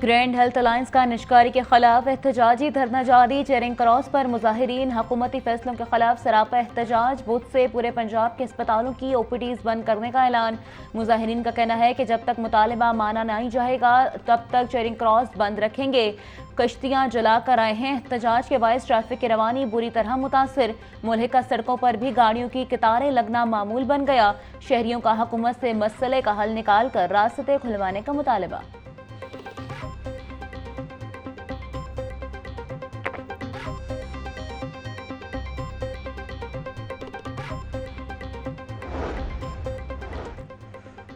Grand health alliance का निष्कारी के खिलाफ एहतजाजी धरना जारी। चेरिंग क्रॉस पर मुजाहिरीन हुकूमती फैसलों के खिलाफ सरापा एहतजाज। बुध से पूरे पंजाब के अस्पतालों की OPDs बंद करने का ऐलान। मुजाहिरीन का कहना है कि जब तक मुतालिबा माना नहीं जाएगा तब तक चेरिंग क्रॉस बंद रखेंगे। कश्तियां जला कर आए हैं। एहतजाज के बायस ट्रैफिक की रवानी बुरी तरह मुतासिर। मुल्हिका सड़कों पर भी गाड़ियों की कतारें लगना मामूल बन गया। शहरियों का हुकूमत से मसले का हल निकाल कर रास्ते खुलवाने का मुतालबा।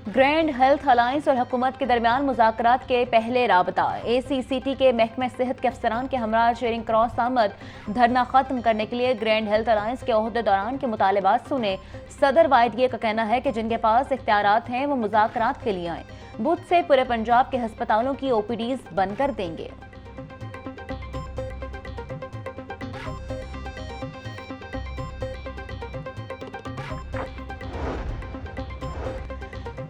ग्रैंड हेल्थ अलायंस और हुकूमत के दरमियान मुज़ाकरात के पहले राबता। ACCT के महकमे सेहत के अफसरान के हमरा चेरिंग क्रॉस आमद। धरना खत्म करने के लिए ग्रैंड हेल्थ अलायंस के ओहदेदारान के मुतालबात सुने। सदर वाहिदगी का कहना है कि जिनके पास इख्तियारात हैं वो मुज़ाकरात के लिए आए। बुध से पूरे पंजाब के अस्पतालों की OPDs बंद कर देंगे।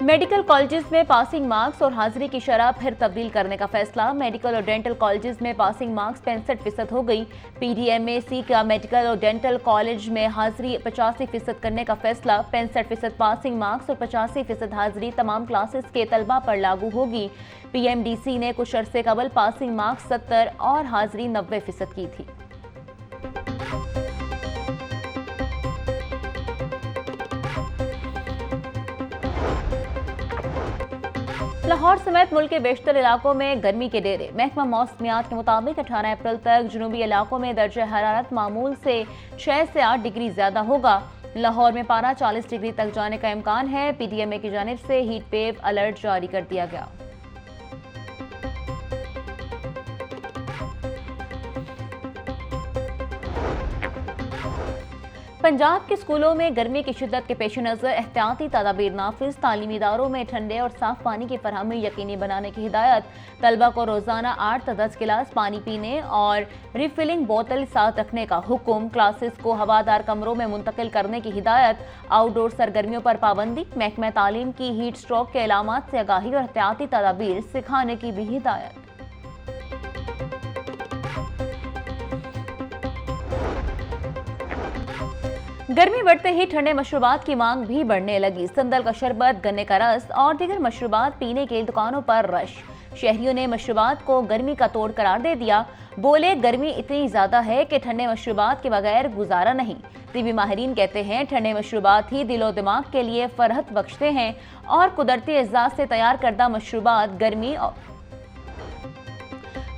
मेडिकल कॉलेजेस में पासिंग मार्क्स और हाजिरी की शरह फिर तब्दील करने का फैसला। मेडिकल और डेंटल कॉलेजेस में पासिंग मार्क्स 65% हो गई। PDMAC का मेडिकल और डेंटल कॉलेज में हाजिरी 85% करने का फैसला। 65% पासिंग मार्क्स और 85% हाजिरी तमाम क्लासेस के तलबा पर लागू होगी। PMDC ने कुछ अरसे कबल पासिंग मार्क्स 70 और हाजिरी 90% की थी। लाहौर समेत मुल्क के बेशतर इलाकों में गर्मी के डेरे। महकमा मौसमियात के मुताबिक 18 अप्रैल तक जुनूबी इलाकों में दर्जा हरारत मामूल से 6 से 8 डिग्री ज्यादा होगा। लाहौर में पारा 40 डिग्री तक जाने का इम्कान है। PDMA की जानिब से हीट वेव अलर्ट जारी कर दिया गया। पंजाब के स्कूलों में गर्मी की शिद्दत के पेश नज़र एहतियाती तदाबीर नाफिज। तालीमी इदारों में ठंडे और साफ पानी की फरहमी यकीनी बनाने की हिदायत। तलबा को रोजाना 8 से 10 गिलास पानी पीने और रिफिलिंग बोतल साथ रखने का हुक्म। क्लासेस को हवादार कमरों में मुंतकिल करने की हिदायत। आउटडोर सरगर्मियों पर पाबंदी। महकमा तालीम की हीट स्ट्रोक के अलामात से आगाही और एहतियाती तदाबीर सिखाने की भी हिदायत। गर्मी बढ़ते ही ठंडे मशरूबात की मांग भी बढ़ने लगी। संदल का शरबत, गन्ने का रस और दीगर मशरूबात पीने के दुकानों पर रश। शहरियों ने मशरूबात को गर्मी का तोड़ करार दे दिया। बोले गर्मी इतनी ज्यादा है कि ठंडे मशरूबात के बगैर गुजारा नहीं। तिबी माहिरीन कहते हैं ठंडे मशरूबात ही दिलो दिमाग के लिए फरहत बख्शते हैं और कुदरती अज़्ज़ा से तैयार करदा मशरूबात गर्मी और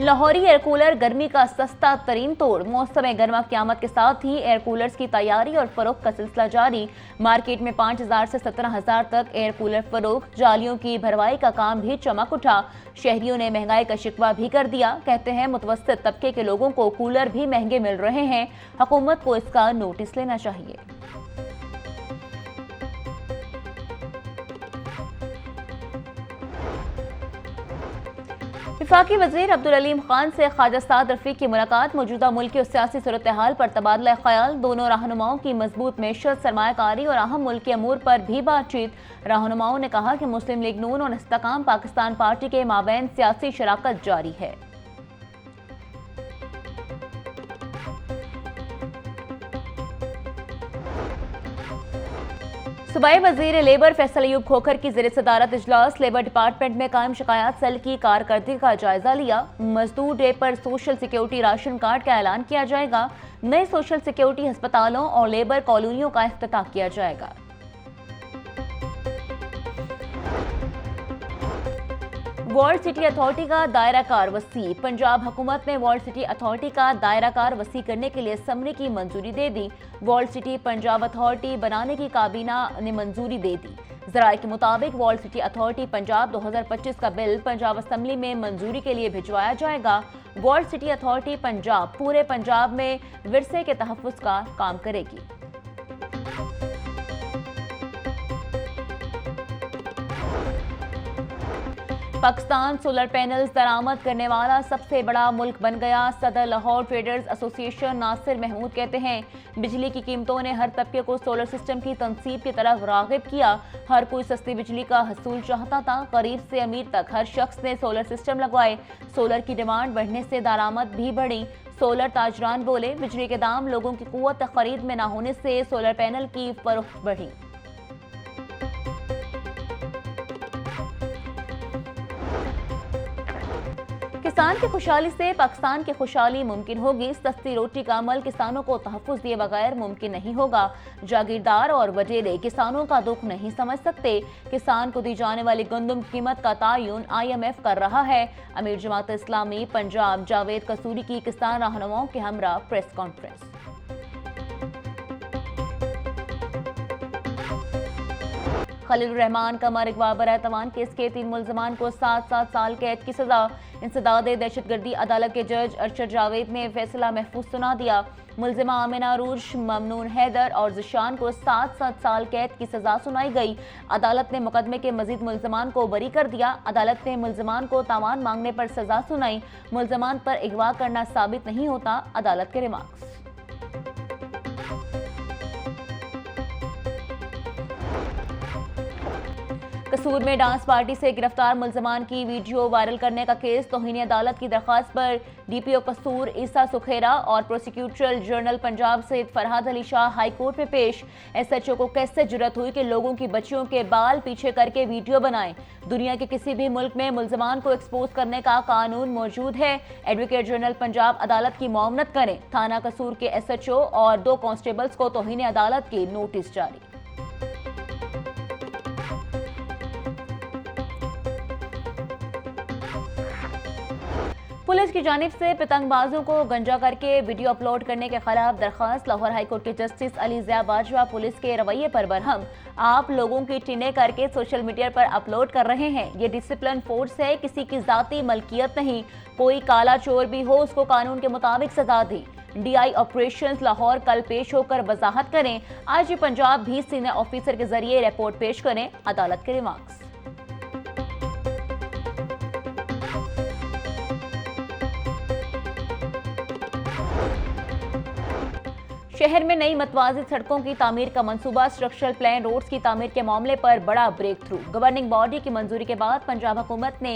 लाहौरी एयर कूलर गर्मी का सस्ता तरीन तोड़। मौसम गर्मा क़यामत के साथ ही एयर कूलर्स की तैयारी और फरोख्त का सिलसिला जारी। मार्केट में 5000 से 17000 तक एयर कूलर फरोख्त। जालियों की भरवाई का काम भी चमक उठा। शहरियों ने महंगाई का शिकवा भी कर दिया। कहते हैं मुतवस्सित तबके के लोगों को कूलर भी महंगे मिल रहे हैं। हुकूमत को इसका नोटिस लेना चाहिए। वफाकी वज़ीर अब्दुल अलीम खान से ख्वाजा साद रफीक की मुलाकात। मौजूदा मुल्की और सियासी सूरत हाल पर तबादला ख्याल। दोनों रहनुमाओं की मजबूत मैशत, सरमायाकारी और अहम मुल्की अमूर पर भी बातचीत। रहनुमाओं ने कहा कि मुस्लिम लीग नून और इस्तेकाम पाकिस्तान पार्टी के माबैन सियासी शराकत जारी है। सूबाई वजीर लेबर फैसल अयूब खोखर की ज़ेर सदारत इजलास। लेबर डिपार्टमेंट में कायम शिकायत सेल की कारकर्दगी का जायजा लिया। मजदूर डे पर सोशल सिक्योरिटी राशन कार्ड का ऐलान किया जाएगा। नए सोशल सिक्योरिटी अस्पतालों और लेबर कॉलोनियों का इफ्तिताह किया जाएगा। वर्ल्ड सिटी अथॉरिटी का दायरा कार वसी। पंजाब हुकूमत ने वर्ल्ड सिटी अथॉरिटी का दायरा कार वसी करने के लिए असम्बली की मंजूरी दे दी। वर्ल्ड सिटी पंजाब अथॉरिटी बनाने की काबीना ने मंजूरी दे दी। ज़राए के मुताबिक वर्ल्ड सिटी अथॉरिटी पंजाब 2025 का बिल पंजाब असम्बली में मंजूरी के लिए भिजवाया जाएगा। वर्ल्ड सिटी अथॉरिटी पंजाब पूरे पंजाब में विरसे के तहफ़्फ़ुज़ का काम करेगी। पाकिस्तान सोलर पैनल्स दरामद करने वाला सबसे बड़ा मुल्क बन गया। सदर लाहौर ट्रेडर्स एसोसिएशन नासिर महमूद कहते हैं, बिजली की कीमतों ने हर तबके को सोलर सिस्टम की तनसीब की तरफ राग़िब किया। हर कोई सस्ती बिजली का हसूल चाहता था। गरीब से अमीर तक हर शख्स ने सोलर सिस्टम लगवाए। सोलर की डिमांड बढ़ने से दरामद भी बढ़ी। सोलर ताजरान बोले, बिजली के दाम लोगों की कुव्वत खरीद में न होने से सोलर पैनल की फरोख्त बढ़ी। किसान की खुशहाली से पाकिस्तान की खुशहाली मुमकिन होगी। सस्ती रोटी का अमल किसानों को तहफ़्फ़ुज़ दिए बगैर मुमकिन नहीं होगा। जागीरदार और वडेरे किसानों का दुख नहीं समझ सकते। किसान को दी जाने वाली गंदम कीमत का तयन IMF कर रहा है। अमीर जमात इस्लामी पंजाब जावेद कसूरी की किसान रहनुमाओं के हमरा प्रेस कॉन्फ्रेंस। खलीलुर रहमान कमर इकबाल बरतवान केस के 3 मुल्ज़िमान को 7-7 साल कैद की सजा। इंसदाद दहशतगर्दी अदालत के जज अरशद जावेद ने फैसला महफूज सुना दिया। मुल्ज़िमा आमिना अरूज, ममनून हैदर और ज़िशान को 7-7 साल कैद की सजा सुनाई गई। अदालत ने मुकदमे के मजीद मुल्ज़िमान को बरी कर दिया। अदालत ने मुल्ज़िमान को तावान मांगने पर सजा सुनाई। मुल्ज़िमान पर अगवा करना साबित नहीं होता, अदालत के रिमार्क्स। कसूर में डांस पार्टी से गिरफ्तार मुल्ज़िमान की वीडियो वायरल करने का केस। तौहीन अदालत की दरख्वास्त पर DPO कसूर ईसा सुखेरा और prosecutor general Punjab Syed Farhad Ali Shah high court में पेश। SHO को कैसे जुर्रत हुई कि लोगों की बच्चियों के बाल पीछे करके वीडियो बनाएं। दुनिया के किसी भी मुल्क में मुल्ज़िमान को एक्सपोज करने का कानून मौजूद है। एडवोकेट जनरल पंजाब अदालत की मुआवनत करें। थाना कसूर के SHO और 2 कांस्टेबल्स को तौहीन अदालत की नोटिस जारी। पुलिस की जानिब से पतंगबाजों को गंजा करके वीडियो अपलोड करने के खिलाफ दरखास्त। लाहौर हाईकोर्ट के जस्टिस अली ज़िया बाजवा पुलिस के रवैये पर बरहम। आप लोगों की टिने करके सोशल मीडिया पर अपलोड कर रहे हैं। ये डिसिप्लिन फोर्स है, किसी की जाती मलकियत नहीं। कोई काला चोर भी हो उसको कानून के मुताबिक सजा दी। DI ऑपरेशंस लाहौर कल पेश होकर वजाहत करें। IG पंजाब भी सीनियर ऑफिसर के जरिए रिपोर्ट पेश करें, अदालत के रिमार्क्स। शहर में नई मतवाज़ी सड़कों की तामीर का मंसूबा। स्ट्रक्चरल प्लान रोड्स की तामीर के मामले पर बड़ा ब्रेक थ्रू। गवर्निंग बॉडी की मंजूरी के बाद पंजाब हुकूमत ने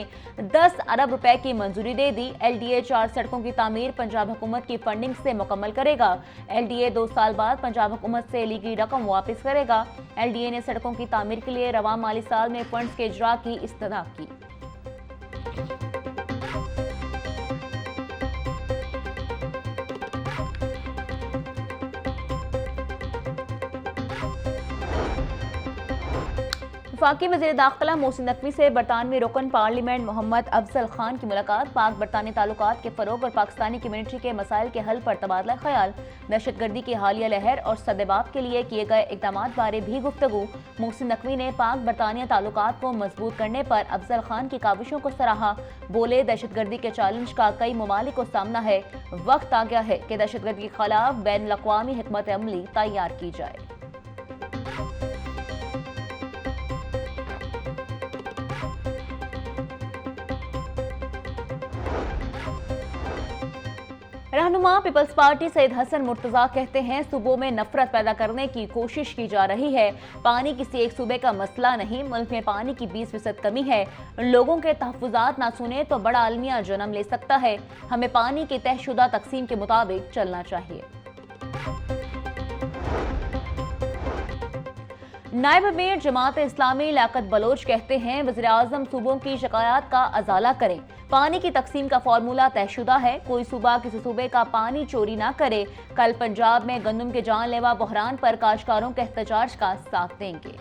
10 अरब रुपए की मंजूरी दे दी। LDA 4 सड़कों की तामीर पंजाब हुकूमत की फंडिंग से मुकम्मल करेगा। LDA 2 साल बाद पंजाब हुकूमत से ली गई रकम वापस करेगा। LDA ने सड़कों की तामीर के लिए रवा माली साल में फंड्स के इजरा की इस्तदा की। वफाकी वज़ीर दाखिला मोहसिन नकवी से बरतानवी रुकन पार्लियामेंट मोहम्मद अफजल खान की मुलाकात। पाक बरतानी ताल्लुकात के फ़रोग और पाकिस्तानी कम्यूनिटी के मसाइल के हल पर तबादला ख्याल। दहशतगर्दी की हालिया लहर और सद्देबाब के लिए किए गए इक़दामात बारे भी गुफ्तगू। मोहसिन नकवी ने पाक बरतानिया ताल्लुकात को मजबूत करने पर अफजल खान की काविशों को सराहा। बोले, दहशतगर्दी के चैलेंज का कई ममालिक को सामना है। वक्त आ गया है कि दहशतगर्दी के खिलाफ बैन अक़वामी हिकमत अमली तैयार की जाए। रहनुमा पीपल्स पार्टी सैयद हसन मुर्तजा कहते हैं, सूबों में नफरत पैदा करने की कोशिश की जा रही है। पानी किसी एक सूबे का मसला नहीं, मुल्क में पानी की 20% कमी है। लोगों के तहफ़्फ़ुज़ात ना सुने तो बड़ा अलमिया जन्म ले सकता है। हमें पानी की तयशुदा तकसीम के मुताबिक चलना चाहिए। नायब अमीर जमात इस्लामी लियाकत बलोच कहते हैं, वज़ीर-ए-आज़म सूबों की शिकायत का अजाला करें। पानी की तकसीम का फार्मूला तयशुदा है। कोई सूबा किसी सूबे का पानी चोरी ना करे। कल पंजाब में गंदम के जानलेवा बहरान पर काश्तकारों के एहतजाज का साथ देंगे।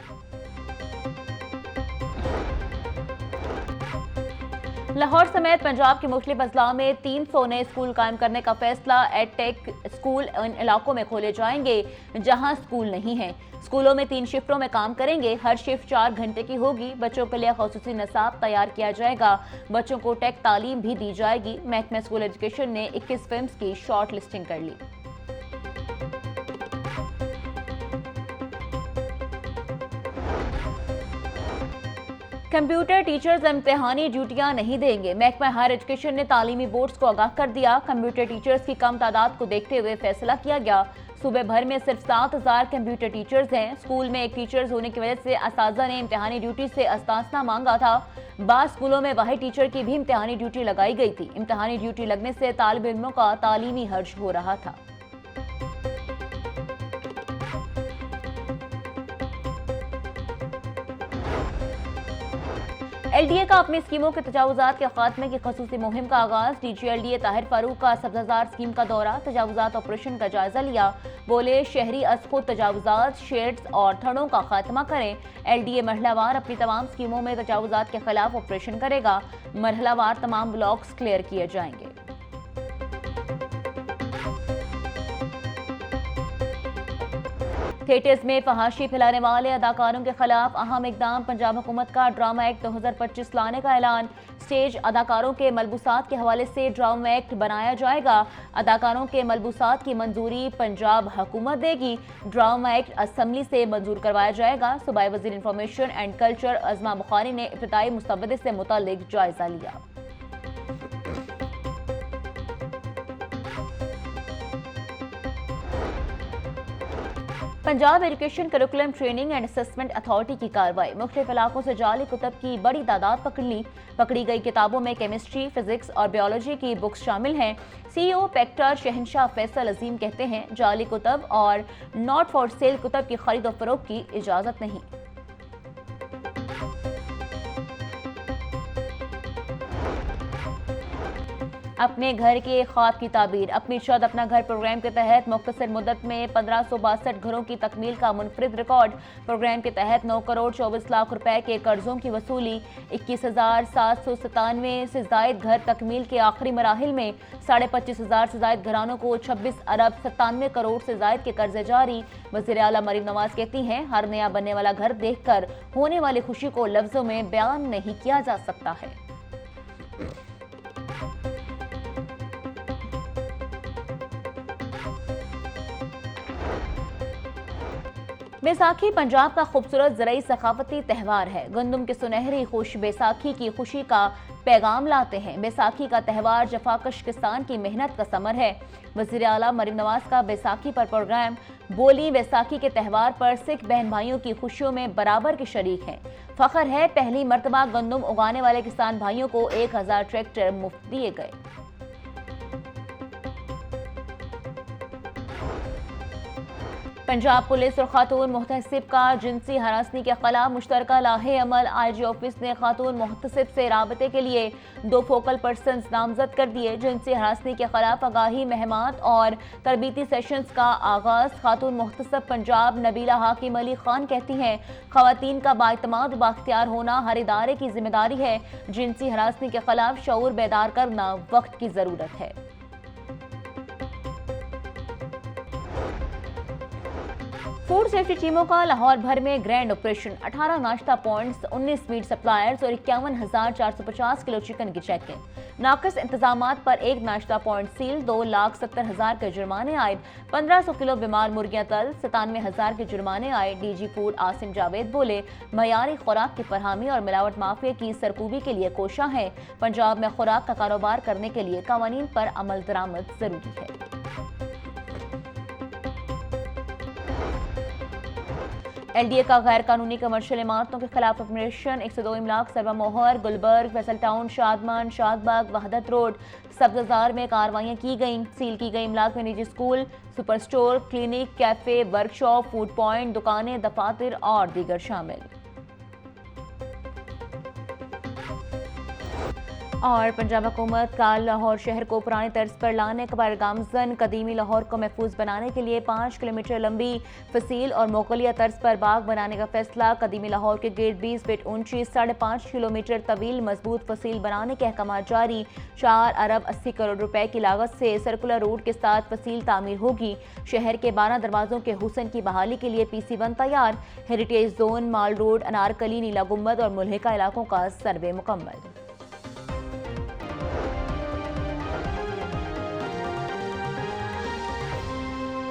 लाहौर समेत पंजाब के मुख्तलिफ अजला में 300 नए स्कूल कायम करने का फैसला। एडटेक स्कूल इन इलाकों में खोले जाएंगे जहां स्कूल नहीं है। स्कूलों में 3 शिफ्टों में काम करेंगे। हर शिफ्ट 4 घंटे की होगी। बच्चों के लिए ख़ुसूसी निसाब तैयार किया जाएगा। बच्चों को टेक तालीम भी दी जाएगी। महकमा स्कूल एजुकेशन ने 21 फिल्म्स की शॉर्ट लिस्टिंग कर ली। कंप्यूटर टीचर्स इम्तिहानी ड्यूटियां नहीं देंगे। महकमा हायर एजुकेशन ने तालीमी बोर्ड्स को आगाह कर दिया। कंप्यूटर टीचर्स की कम तादाद को देखते हुए फैसला किया गया। सूबे भर में सिर्फ 7,000 कंप्यूटर टीचर्स हैं। स्कूल में एक टीचर्स होने की वजह से असातिज़ा ने इम्तिहानी ड्यूटी से अस्तासना मांगा था। बाद स्कूलों में वाहिद टीचर की भी इम्तिहानी ड्यूटी लगाई गई थी। इम्तिहानी ड्यूटी लगने से तालिब इल्मों का तालीमी हर्ज हो रहा था। LDA का अपनी स्कीमों के तजावुजात के खात्मे की खसूसी मुहिम का आगाज। DG LDA ताहिर फारूक का सब्जाजार स्कीम का दौरा, तजावुजात ऑपरेशन का जायजा लिया। बोले शहरी अज़खुद तजावुजात, शेड्स और थड़ों का खात्मा करें। LDA मरहलावार अपनी तमाम स्कीमों में तजावुजात के खिलाफ ऑपरेशन करेगा। मरहलावार तमाम ब्लॉक्स क्लियर किए जाएंगे। थिएटर्स में फहाशी फैलाने वाले अदाकारों के खिलाफ अहम इकदाम। पंजाब हुकूमत का ड्रामा एक्ट 2025 लाने का ऐलान। स्टेज अदाकारों के मलबूसात के हवाले से ड्रामा एक्ट बनाया जाएगा। अदाकारों के मलबूसात की मंजूरी पंजाब हुकूमत देगी। ड्रामा एक्ट असम्बली से मंजूर करवाया जाएगा। सूबाई वज़ीर information and culture Azma Bukhari ने इब्तिदाई मुस्तवदे से मुताल्लिक जायजा लिया। Punjab education curriculum training and assessment authority की कार्रवाई। मुख्तलिफ इलाकों से जाली कुतब की बड़ी तादाद पकड़ी गई किताबों में केमिस्ट्री, फिजिक्स और बायोलॉजी की बुक्स शामिल हैं। CEO पेक्टर शहनशाह फैसल अजीम कहते हैं जाली कुतब और नॉट फॉर सेल कुतब की खरीद और फरोख्त की इजाजत नहीं। अपने घर के ख्वाब की ताबीर। अपनी शाद अपना घर प्रोग्राम के तहत मुख्तसर मुद्दत में 1562 घरों की तकमील का मुनफरिद रिकॉर्ड। प्रोग्राम के तहत 9 करोड़ 24 लाख रुपए के कर्जों की वसूली। 21,797 से जायद घर तकमील के आखिरी मराहिल में। 25,500 से जायद घरानों को 26 अरब 97 करोड़ से जायद के कर्जे जारी। वज़ीर आला मरीम नवाज कहती हैं हर नया बनने वाला घर देखकर होने वाली खुशी को लफ्जों में बयान नहीं किया जा सकता है। बैसाखी पंजाब का खूबसूरत ज़राई सखावती त्यौहार है। गंदम की सुनहरी खुश बैसाखी की खुशी का पैगाम लाते हैं। बैसाखी का त्यौहार जफाकश किसान की मेहनत का समर है। वज़ीर आला मरीम नवाज का बैसाखी पर प्रोग्राम। बोली बैसाखी के त्यौहार पर सिख बहन भाइयों की खुशियों में बराबर के शरीक हैं। फख्र है पहली मरतबा गंदम उगाने वाले किसान भाइयों को 1000 ट्रैक्टर मुफ्त दिए गए। पंजाब पुलिस और खातून मुहतसिब का जिनसी हरासनी के खिलाफ मुश्तरका लाहे अमल। IG ऑफिस ने खातून मुहतसिब से राबते के लिए 2 फोकल पर्सन्स नामजद कर दिए। जिनसी हरासनी के खिलाफ आगाही महमात और तरबीती सेशंस का आगाज। खातून मुहतसिब पंजाब नबीला हाकिम अली खान कहती हैं खवातीन का बाइतमाद बाख्तियार होना हर इदारे की जिम्मेदारी है। जिनसी हरासनी के खिलाफ शऊर बेदार करना वक्त की जरूरत है। फूड सेफ्टी टीमों का लाहौर भर में ग्रैंड ऑपरेशन। 18 नाश्ता पॉइंट्स, 19 मीट सप्लायर्स और 51,450 किलो चिकन की चेकिंग। नाकस इंतजामात पर एक नाश्ता पॉइंट सील। 2,70,000 के जुर्माने आए। 1500 किलो बीमार मुर्गियां तल। 97,000 के जुर्माने आए। DG फूड आसिम जावेद बोले मयारी खुराक की फरहमी और मिलावट माफिया की सरकूबी के लिए कोशा है। पंजाब में खुराक का कारोबार करने के लिए कानून पर अमल दरामद जरूरी है। LDA का गैर कानूनी कमर्शियल इमारतों के खिलाफ ऑपरेशन। 102 इमलाक सरवा मोहर, गुलबर्ग, फैसल टाउन, शादमान, शादबाग, वहदत रोड, सब्ज़ार में कार्रवाइयाँ की गईं। सील की गई इमलाक में निजी school, super store, clinic, cafe, workshop, food point, दुकानें, दफातर और दीगर शामिल। और पंजाब हुकूमत का लाहौर शहर को पुरानी तर्ज पर लाने का गामजन। कदीमी लाहौर को महफूज बनाने के लिए 5 किलोमीटर लंबी फसील और मोगलिया तर्ज पर बाग बनाने का फैसला। कदीमी लाहौर के गेट 20 फीट ऊंची 5.5 किलोमीटर तवील मजबूत फसील बनाने के अहकाम जारी। 4 अरब 80 करोड़ रुपए की लागत से सर्कुलर रोड के साथ फसील तामीर होगी। शहर के 12 दरवाजों के हुसन की बहाली के लिए PC1 तैयार। हेरिटेज जोन, माल रोड, अनारकली, नीला गुम्बद और मुल्हिका इलाकों का सर्वे मुकम्मल।